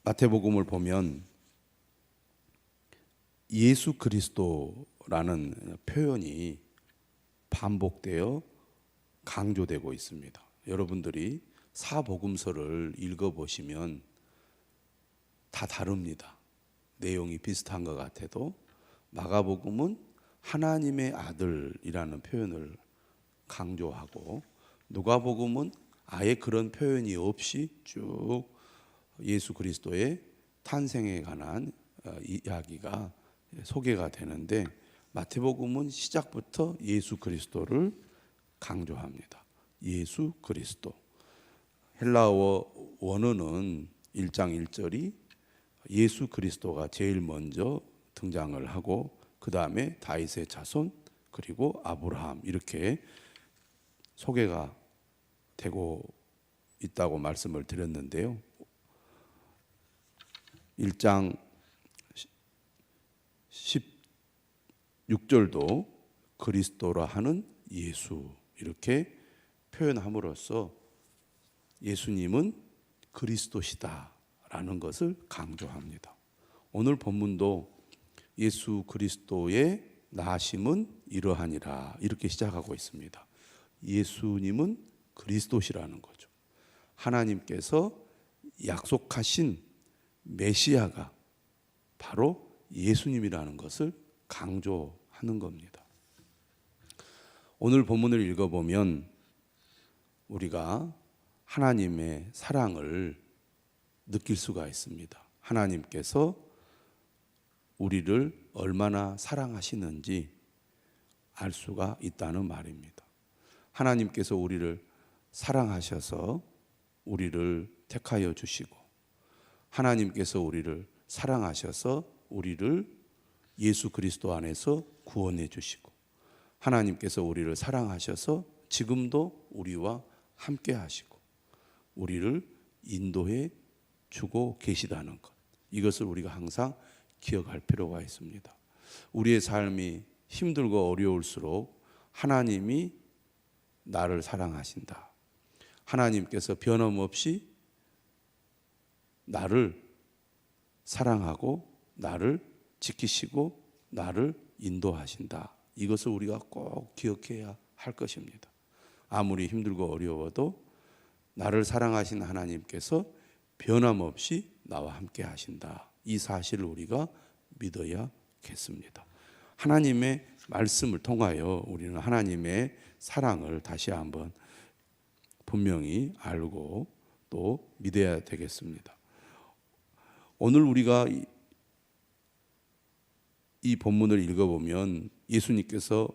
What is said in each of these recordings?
마태복음을 보면 예수 그리스도라는 표현이 반복되어 강조되고 있습니다. 여러분들이 사복음서를 읽어보시면 다 다릅니다. 내용이 비슷한 것 같아도 마가복음은 하나님의 아들이라는 표현을 강조하고 누가복음은 아예 그런 표현이 없이 쭉 예수 그리스도의 탄생에 관한 이야기가 소개가 되는데 마태복음은 시작부터 예수 그리스도를 강조합니다. 예수 그리스도. 헬라어 원어는 1장 1절이 예수 그리스도가 제일 먼저 등장을 하고 그 다음에 다윗의 자손 그리고 아브라함 이렇게 소개가 되고 있다고 말씀을 드렸는데요. 1장 16절도 그리스도라 하는 예수 이렇게 표현함으로써 예수님은 그리스도시다라는 것을 강조합니다. 오늘 본문도 예수 그리스도의 나심은 이러하니라 이렇게 시작하고 있습니다. 예수님은 그리스도시라는 거죠. 하나님께서 약속하신 메시아가 바로 예수님이라는 것을 강조하는 겁니다. 오늘 본문을 읽어보면 우리가 하나님의 사랑을 느낄 수가 있습니다. 하나님께서 우리를 얼마나 사랑하시는지 알 수가 있다는 말입니다. 하나님께서 우리를 사랑하셔서 우리를 택하여 주시고 하나님께서 우리를 사랑하셔서 우리를 예수 그리스도 안에서 구원해 주시고 하나님께서 우리를 사랑하셔서 지금도 우리와 함께 하시고 우리를 인도해 주고 계시다는 것. 이것을 우리가 항상 기억할 필요가 있습니다. 우리의 삶이 힘들고 어려울수록 하나님이 나를 사랑하신다. 하나님께서 변함없이 나를 사랑하고 나를 지키시고 나를 인도하신다. 이것을 우리가 꼭 기억해야 할 것입니다. 아무리 힘들고 어려워도 나를 사랑하신 하나님께서 변함없이 나와 함께 하신다. 이 사실을 우리가 믿어야겠습니다. 하나님의 말씀을 통하여 우리는 하나님의 사랑을 다시 한번 분명히 알고 또 믿어야 되겠습니다. 오늘 우리가 이 본문을 읽어보면 예수님께서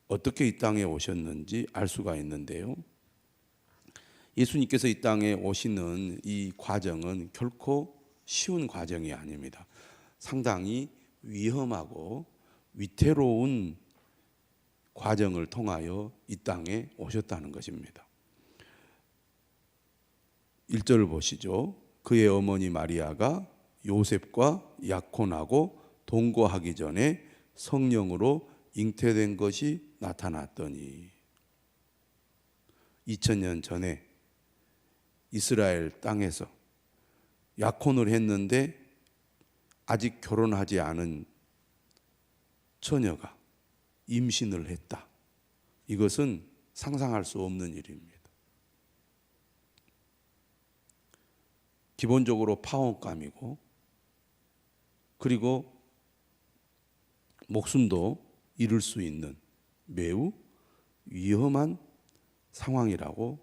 어떻게 이 땅에 오셨는지 알 수가 있는데요. 예수님께서 이 땅에 오시는 이 과정은 결코 쉬운 과정이 아닙니다. 상당히 위험하고 위태로운 과정을 통하여 이 땅에 오셨다는 것입니다. 1절을 보시죠. 그의 어머니 마리아가 요셉과 약혼하고 동거하기 전에 성령으로 잉태된 것이 나타났더니 2000년 전에 이스라엘 땅에서 약혼을 했는데 아직 결혼하지 않은 처녀가 임신을 했다. 이것은 상상할 수 없는 일입니다. 기본적으로 파혼감이고 그리고 목숨도 잃을 수 있는 매우 위험한 상황이라고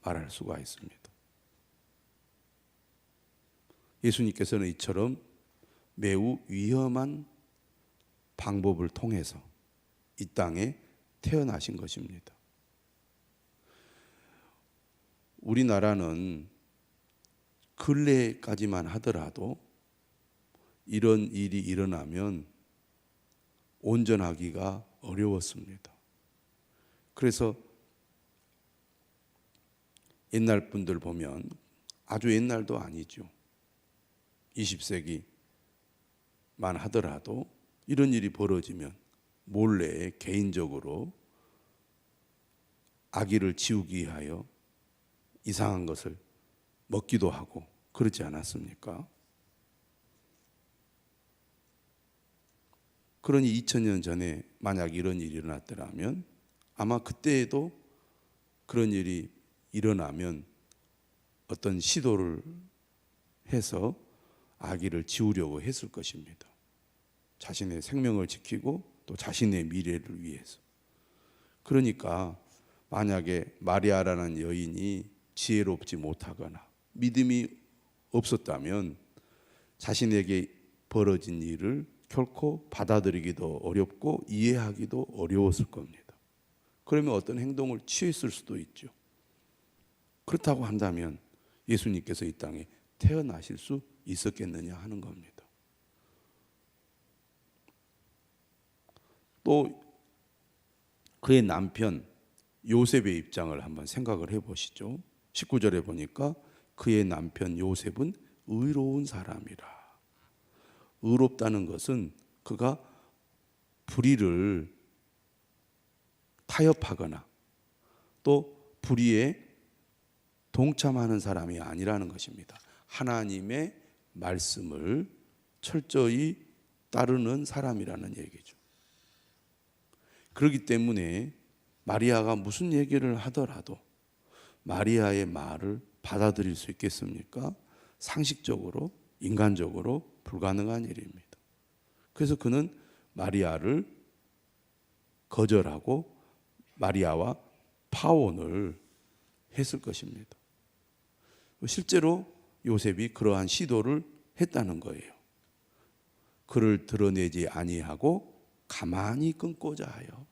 말할 수가 있습니다. 예수님께서는 이처럼 매우 위험한 방법을 통해서 이 땅에 태어나신 것입니다. 우리나라는 근래까지만 하더라도 이런 일이 일어나면 온전하기가 어려웠습니다. 그래서 옛날 분들 보면 아주 옛날도 아니죠. 20세기만 하더라도 이런 일이 벌어지면 몰래 개인적으로 아기를 지우기 위하여 이상한 것을 먹기도 하고 그렇지 않았습니까? 그러니 2000년 전에 만약 이런 일이 일어났더라면 아마 그때에도 그런 일이 일어나면 어떤 시도를 해서 아기를 지우려고 했을 것입니다. 자신의 생명을 지키고 또 자신의 미래를 위해서. 그러니까 만약에 마리아라는 여인이 지혜롭지 못하거나 믿음이 없었다면 자신에게 벌어진 일을 결코 받아들이기도 어렵고 이해하기도 어려웠을 겁니다. 그러면 어떤 행동을 취했을 수도 있죠. 그렇다고 한다면 예수님께서 이 땅에 태어나실 수 있었겠느냐 하는 겁니다. 또 그의 남편 요셉의 입장을 한번 생각을 해보시죠. 19절에 보니까 그의 남편 요셉은 의로운 사람이라. 의롭다는 것은 그가 불의를 타협하거나 또 불의에 동참하는 사람이 아니라는 것입니다. 하나님의 말씀을 철저히 따르는 사람이라는 얘기죠. 그렇기 때문에 마리아가 무슨 얘기를 하더라도 마리아의 말을 받아들일 수 있겠습니까? 상식적으로, 인간적으로 불가능한 일입니다. 그래서 그는 마리아를 거절하고 마리아와 파혼을 했을 것입니다. 실제로 요셉이 그러한 시도를 했다는 거예요. 그를 드러내지 아니하고 가만히 끊고자 하여.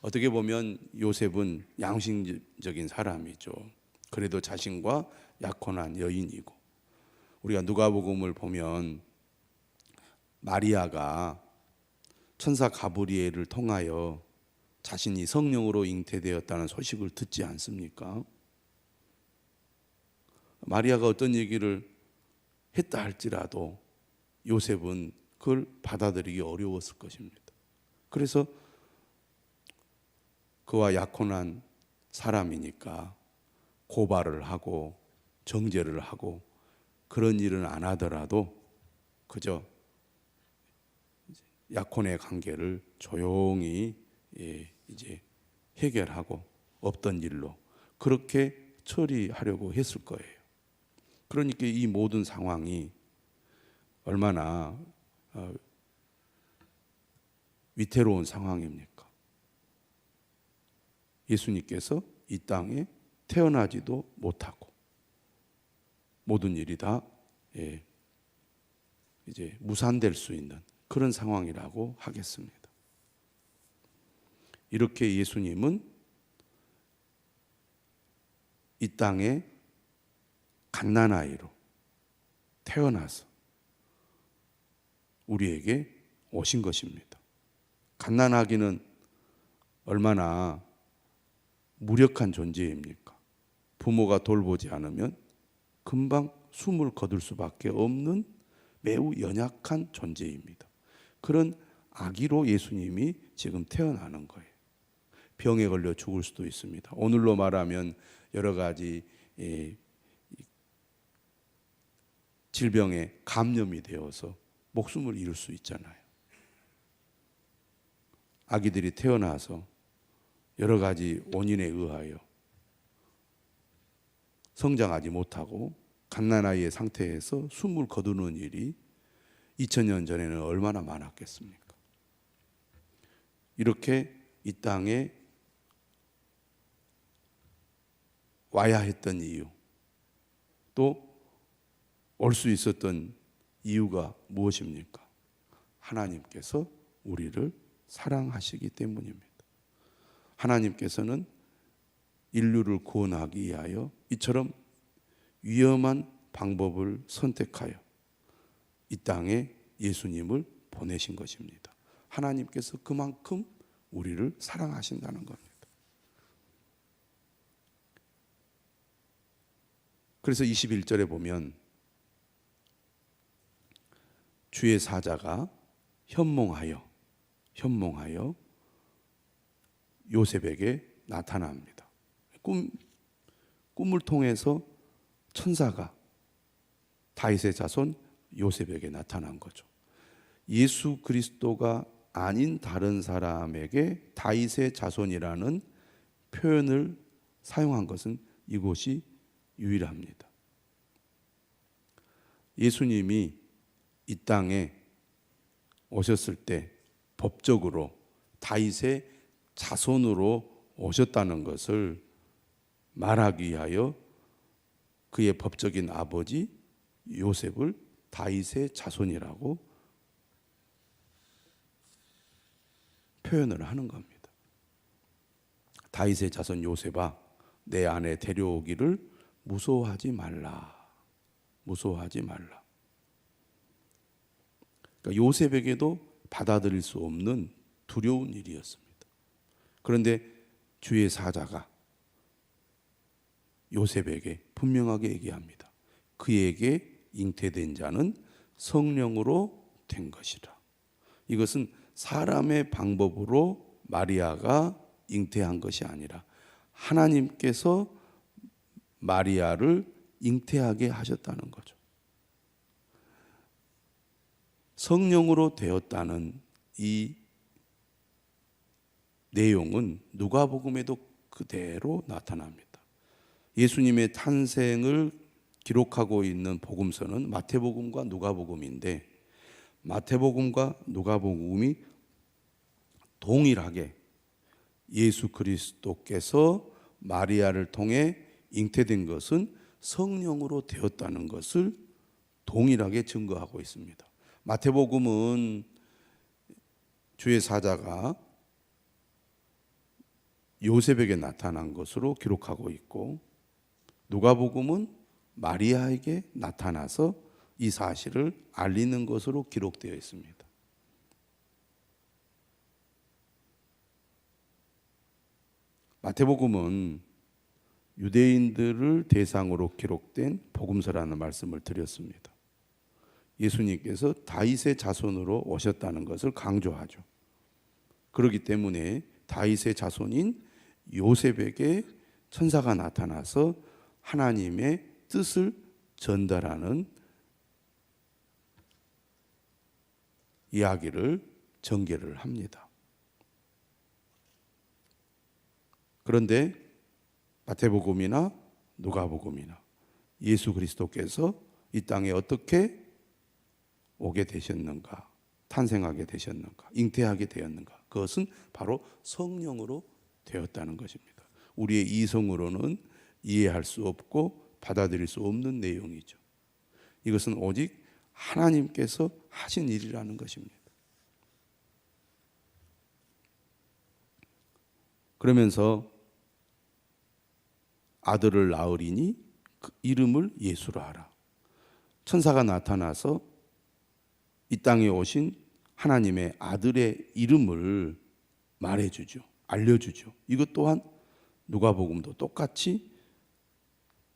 어떻게 보면 요셉은 양심적인 사람이죠. 그래도 자신과 약혼한 여인이고, 우리가 누가복음을 보면 마리아가 천사 가브리엘을 통하여 자신이 성령으로 잉태되었다는 소식을 듣지 않습니까? 마리아가 어떤 얘기를 했다 할지라도 요셉은 그걸 받아들이기 어려웠을 것입니다. 그래서 그와 약혼한 사람이니까 고발을 하고 정죄를 하고 그런 일은 안 하더라도 그저 약혼의 관계를 조용히 이제 해결하고 없던 일로 그렇게 처리하려고 했을 거예요. 그러니까 이 모든 상황이 얼마나 위태로운 상황입니까? 예수님께서 이 땅에 태어나지도 못하고 모든 일이 다 이제 무산될 수 있는 그런 상황이라고 하겠습니다. 이렇게 예수님은 이 땅에 갓난아이로 태어나서 우리에게 오신 것입니다. 갓난아기는 얼마나 무력한 존재입니까? 부모가 돌보지 않으면 금방 숨을 거둘 수밖에 없는 매우 연약한 존재입니다. 그런 아기로 예수님이 지금 태어나는 거예요. 병에 걸려 죽을 수도 있습니다. 오늘로 말하면 여러 가지 질병에 감염이 되어서 목숨을 잃을 수 있잖아요. 아기들이 태어나서 여러 가지 원인에 의하여 성장하지 못하고 갓난아이의 상태에서 숨을 거두는 일이 2000년 전에는 얼마나 많았겠습니까? 이렇게 이 땅에 와야 했던 이유, 또 올 수 있었던 이유가 무엇입니까? 하나님께서 우리를 사랑하시기 때문입니다. 하나님께서는 인류를 구원하기 위하여 이처럼 위험한 방법을 선택하여 이 땅에 예수님을 보내신 것입니다. 하나님께서 그만큼 우리를 사랑하신다는 겁니다. 그래서 21절에 보면 주의 사자가 현몽하여 요셉에게 나타납니다. 꿈을 통해서 천사가 다윗의 자손 요셉에게 나타난 거죠. 예수 그리스도가 아닌 다른 사람에게 다윗의 자손이라는 표현을 사용한 것은 이곳이 유일합니다. 예수님이 이 땅에 오셨을 때 법적으로 다윗의 자손으로 오셨다는 것을 말하기 위하여 그의 법적인 아버지 요셉을 다윗의 자손이라고 표현을 하는 겁니다. 다윗의 자손 요셉아, 내 아내 데려오기를 무서워하지 말라. 무서워하지 말라. 그러니까 요셉에게도 받아들일 수 없는 두려운 일이었습니다. 그런데 주의 사자가 요셉에게 분명하게 얘기합니다. 그에게 잉태된 자는 성령으로 된 것이라. 이것은 사람의 방법으로 마리아가 잉태한 것이 아니라 하나님께서 마리아를 잉태하게 하셨다는 거죠. 성령으로 되었다는 이 내용은 누가복음에도 그대로 나타납니다. 예수님의 탄생을 기록하고 있는 복음서는 마태복음과 누가복음인데, 마태복음과 누가복음이 동일하게 예수 그리스도께서 마리아를 통해 잉태된 것은 성령으로 되었다는 것을 동일하게 증거하고 있습니다. 마태복음은 주의 사자가 요셉에게 나타난 것으로 기록하고 있고, 누가복음은 마리아에게 나타나서 이 사실을 알리는 것으로 기록되어 있습니다. 마태복음은 유대인들을 대상으로 기록된 복음서라는 말씀을 드렸습니다. 예수님께서 다윗의 자손으로 오셨다는 것을 강조하죠. 그렇기 때문에 다윗의 자손인 요셉에게 천사가 나타나서 하나님의 뜻을 전달하는 이야기를 전개를 합니다. 그런데 마태복음이나 누가복음이나 예수 그리스도께서 이 땅에 어떻게 오게 되셨는가, 탄생하게 되셨는가, 잉태하게 되었는가, 그것은 바로 성령으로 되었다는 것입니다. 우리의 이성으로는 이해할 수 없고 받아들일 수 없는 내용이죠. 이것은 오직 하나님께서 하신 일이라는 것입니다. 그러면서 아들을 낳으리니 그 이름을 예수로 하라. 천사가 나타나서 이 땅에 오신 하나님의 아들의 이름을 말해주죠. 알려주죠. 이것 또한 누가복음도 똑같이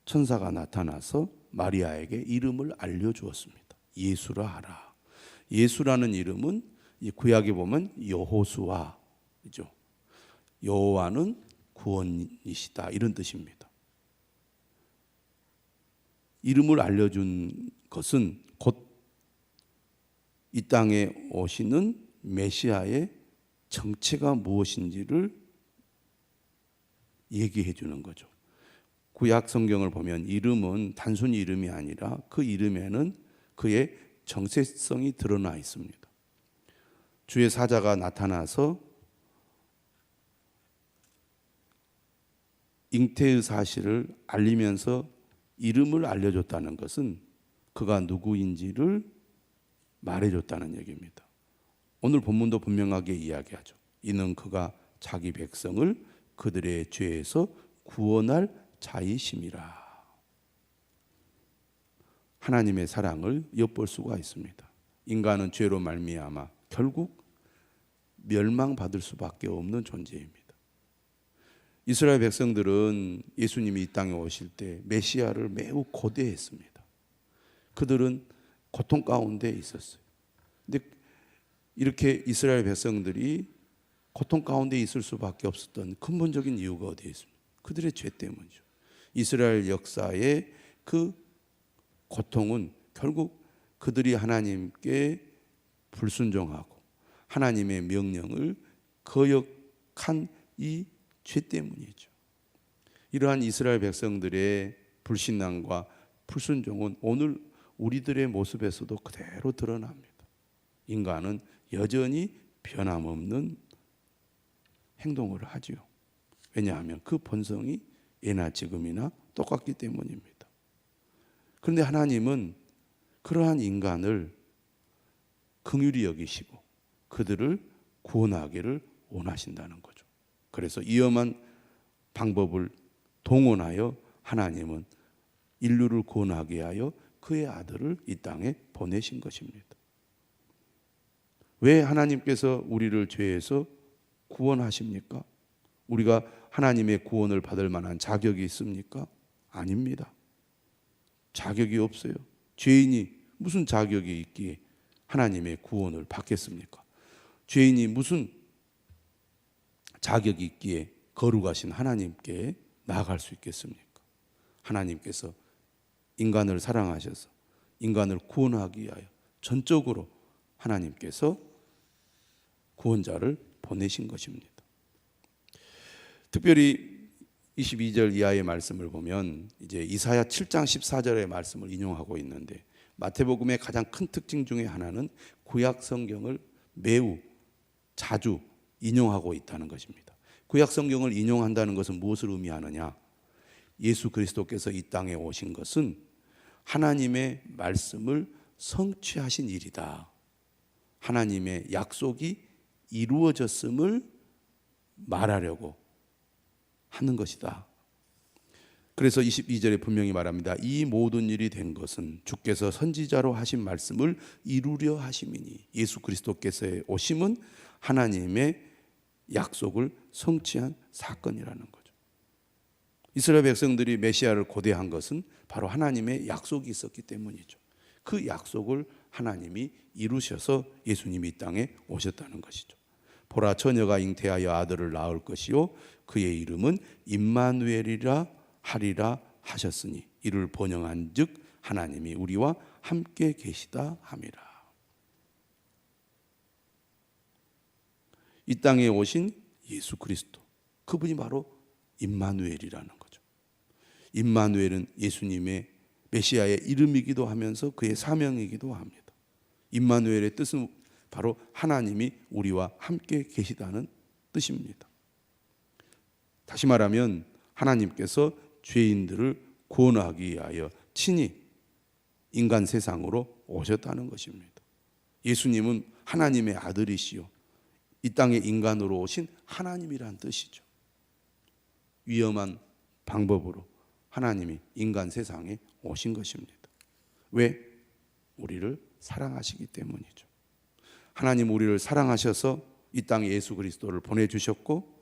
천사가 나타나서 마리아에게 이름을 알려주었습니다. 예수라 하라. 예수라는 이름은 구약에 보면 여호수아죠. 여호와는 구원이시다, 이런 뜻입니다. 이름을 알려준 것은 곧 이 땅에 오시는 메시아의 정체가 무엇인지를 얘기해 주는 거죠. 구약 성경을 보면 이름은 단순히 이름이 아니라 그 이름에는 그의 정체성이 드러나 있습니다. 주의 사자가 나타나서 잉태의 사실을 알리면서 이름을 알려줬다는 것은 그가 누구인지를 말해줬다는 얘기입니다. 오늘 본문도 분명하게 이야기하죠. 이는 그가 자기 백성을 그들의 죄에서 구원할 자이심이라. 하나님의 사랑을 엿볼 수가 있습니다. 인간은 죄로 말미암아 결국 멸망받을 수밖에 없는 존재입니다. 이스라엘 백성들은 예수님이 이 땅에 오실 때 메시아를 매우 고대했습니다. 그들은 고통 가운데 있었어요. 근데 이렇게 이스라엘 백성들이 고통 가운데 있을 수밖에 없었던 근본적인 이유가 어디에 있습니까? 그들의 죄 때문이죠. 이스라엘 역사의 그 고통은 결국 그들이 하나님께 불순종하고 하나님의 명령을 거역한 이 죄 때문이죠. 이러한 이스라엘 백성들의 불신앙과 불순종은 오늘 우리들의 모습에서도 그대로 드러납니다. 인간은 여전히 변함없는 행동을 하지요. 왜냐하면 그 본성이 예나 지금이나 똑같기 때문입니다. 그런데 하나님은 그러한 인간을 긍휼히 여기시고 그들을 구원하기를 원하신다는 거죠. 그래서 위험한 방법을 동원하여 하나님은 인류를 구원하게 하여 그의 아들을 이 땅에 보내신 것입니다. 왜 하나님께서 우리를 죄에서 구원하십니까? 우리가 하나님의 구원을 받을 만한 자격이 있습니까? 아닙니다. 자격이 없어요. 죄인이 무슨 자격이 있기에 하나님의 구원을 받겠습니까? 죄인이 무슨 자격이 있기에 거룩하신 하나님께 나아갈 수 있겠습니까? 하나님께서 인간을 사랑하셔서 인간을 구원하기 위하여 전적으로 하나님께서 구원자를 보내신 것입니다. 특별히 22절 이하의 말씀을 보면 이제 이사야 7장 14절의 말씀을 인용하고 있는데, 마태복음의 가장 큰 특징 중에 하나는 구약 성경을 매우 자주 인용하고 있다는 것입니다. 구약 성경을 인용한다는 것은 무엇을 의미하느냐? 예수 그리스도께서 이 땅에 오신 것은 하나님의 말씀을 성취하신 일이다. 하나님의 약속이 이루어졌음을 말하려고 하는 것이다. 그래서 22절에 분명히 말합니다. 이 모든 일이 된 것은 주께서 선지자로 하신 말씀을 이루려 하심이니, 예수 그리스도께서의 오심은 하나님의 약속을 성취한 사건이라는 거죠. 이스라엘 백성들이 메시아를 고대한 것은 바로 하나님의 약속이 있었기 때문이죠. 그 약속을 하나님이 이루셔서 예수님이 이 땅에 오셨다는 것이죠. 보라, 처녀가 잉태하여 아들을 낳을 것이요 그의 이름은 임마누엘이라 하리라 하셨으니, 이를 번영한즉 하나님이 우리와 함께 계시다 함이라. 이 땅에 오신 예수 그리스도, 그분이 바로 임마누엘이라는 거죠. 임마누엘은 예수님의 메시아의 이름이기도 하면서 그의 사명이기도 합니다. 임마누엘의 뜻은 바로 하나님이 우리와 함께 계시다는 뜻입니다. 다시 말하면 하나님께서 죄인들을 구원하기 위하여 친히 인간 세상으로 오셨다는 것입니다. 예수님은 하나님의 아들이시요 이 땅에 인간으로 오신 하나님이란 뜻이죠. 위험한 방법으로 하나님이 인간 세상에 오신 것입니다. 왜? 우리를 사랑하시기 때문이죠. 하나님 우리를 사랑하셔서 이 땅에 예수 그리스도를 보내주셨고,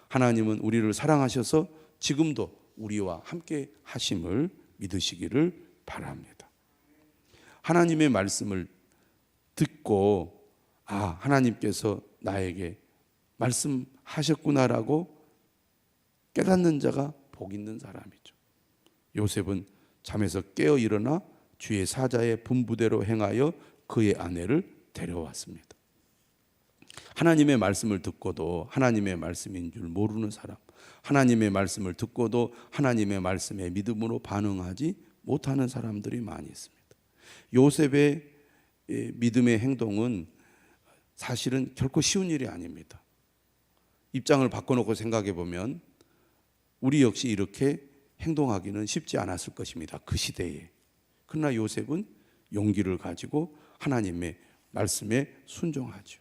하나님은 우리를 사랑하셔서 지금도 우리와 함께 하심을 믿으시기를 바랍니다. 하나님의 말씀을 듣고 하나님께서 나에게 말씀하셨구나라고 깨닫는 자가 복 있는 사람이죠. 요셉은 잠에서 깨어 일어나 주의 사자의 분부대로 행하여 그의 아내를 데려왔습니다. 하나님의 말씀을 듣고도 하나님의 말씀인 줄 모르는 사람, 하나님의 말씀을 듣고도 하나님의 말씀에 믿음으로 반응하지 못하는 사람들이 많이 있습니다. 요셉의 믿음의 행동은 사실은 결코 쉬운 일이 아닙니다. 입장을 바꿔놓고 생각해 보면 우리 역시 이렇게 행동하기는 쉽지 않았을 것입니다. 그 시대에. 그러나 요셉은 용기를 가지고 하나님의 말씀에 순종하죠.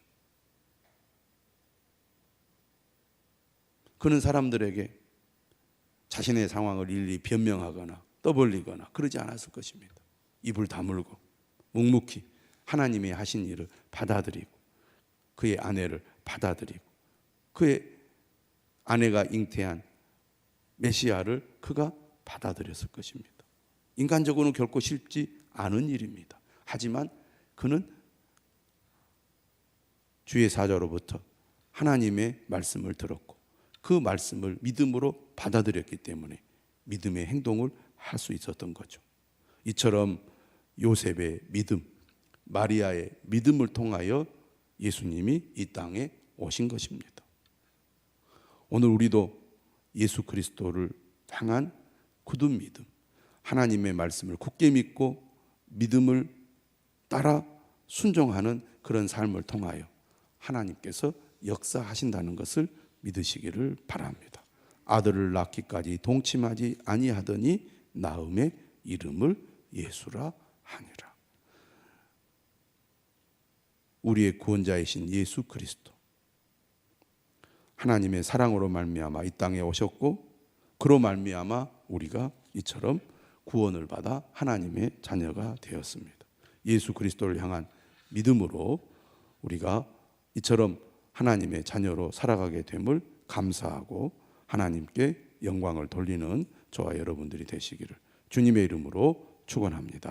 그는 사람들에게 자신의 상황을 일일이 변명하거나 떠벌리거나 그러지 않았을 것입니다. 입을 다물고 묵묵히 하나님이 하신 일을 받아들이고 그의 아내를 받아들이고 그의 아내가 잉태한 메시아를 그가 받아들였을 것입니다. 인간적으로는 결코 쉽지 않은 일입니다. 하지만 그는 주의 사자로부터 하나님의 말씀을 들었고 그 말씀을 믿음으로 받아들였기 때문에 믿음의 행동을 할 수 있었던 거죠. 이처럼 요셉의 믿음, 마리아의 믿음을 통하여 예수님이 이 땅에 오신 것입니다. 오늘 우리도 예수 그리스도를 향한 굳은 믿음, 하나님의 말씀을 굳게 믿고 믿음을 따라 순종하는 그런 삶을 통하여 하나님께서 역사하신다는 것을 믿으시기를 바랍니다. 아들을 낳기까지 동침하지 아니하더니 나음의 이름을 예수라 하니라. 우리의 구원자이신 예수 그리스도, 하나님의 사랑으로 말미암아 이 땅에 오셨고 그로 말미암아 우리가 이처럼 구원을 받아 하나님의 자녀가 되었습니다. 예수 그리스도를 향한 믿음으로 우리가 이처럼 하나님의 자녀로 살아가게 됨을 감사하고 하나님께 영광을 돌리는 저와 여러분들이 되시기를 주님의 이름으로 축원합니다.